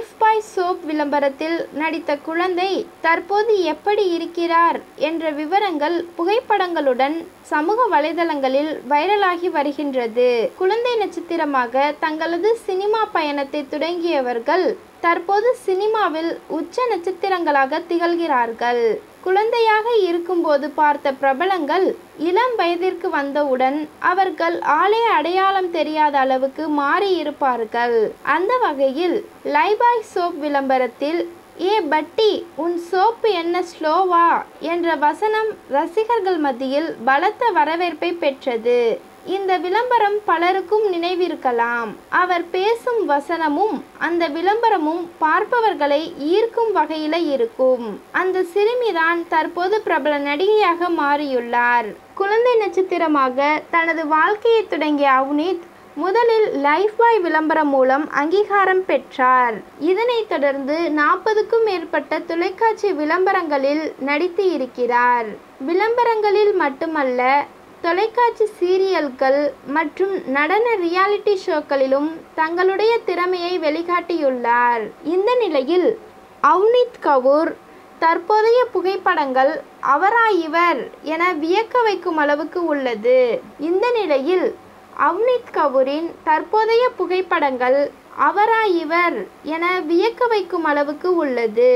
Life பாய் soap விளம்பரத்தில் நடித்த குழந்தை தற்போது எப்படி இருக்கிறார் என்ற விவரங்கள் புகைப்படங்களுடன் சமூக வலைதளங்களில் வைரலாகி வருகின்றது. குழந்தை நட்சத்திரமாக தங்களது சினிமா பயணத்தை தொடங்கியவர்கள் தற்போது சினிமாவில் உச்ச நட்சத்திரங்களாக திகழ்கிறார்கள். குழந்தையாக இருக்கும்போது பார்த்த பிரபலங்கள் இளம் வயதிற்கு வந்தவுடன் அவர்கள் ஆளே அடையாளம் தெரியாத அளவுக்கு மாறியிருப்பார்கள். அந்த வகையில் லைஃப் பாய் சோப் விளம்பரத்தில் "ஏ பட்டி, உன் சோப்பு என்ன ஸ்லோவா" என்ற வசனம் ரசிகர்கள் மத்தியில் பலத்த வரவேற்பை பெற்றது. இந்த விளம்பரம் பலருக்கும் நினைவிருக்கலாம். அவர் பேசும் வசனமும் அந்த விளம்பரமும் பார்ப்பவர்களை ஈர்க்கும் வகையில இருக்கும். அந்த சிறுமிதான் தற்போது பிரபல நடிகையாக மாறியுள்ளார். குழந்தை நட்சத்திரமாக தனது வாழ்க்கையை தொடங்கிய அவ்னீத் முதலில் லைஃப் பாய் விளம்பரம் மூலம் அங்கீகாரம் பெற்றார். இதனைத் தொடர்ந்து 40க்கும் மேற்பட்ட தொலைக்காட்சி விளம்பரங்களில் நடித்து இருக்கிறார். விளம்பரங்களில் மட்டுமல்ல, தொலைக்காட்சி சீரியல்கள் மற்றும் நடன ரியாலிட்டி ஷோக்களிலும் தங்களுடைய திறமையை வெளிக்காட்டியுள்ளார். இந்த நிலையில் அவ்னீத் கவுர் தற்போதைய புகைப்படங்கள் "அவரா இவர்" என வியக்க வைக்கும் அளவுக்கு உள்ளது. இந்த நிலையில் அவ்னீத் கவுரின் தற்போதைய புகைப்படங்கள் "அவரா இவர்" என வியக்க வைக்கும் அளவுக்கு உள்ளது.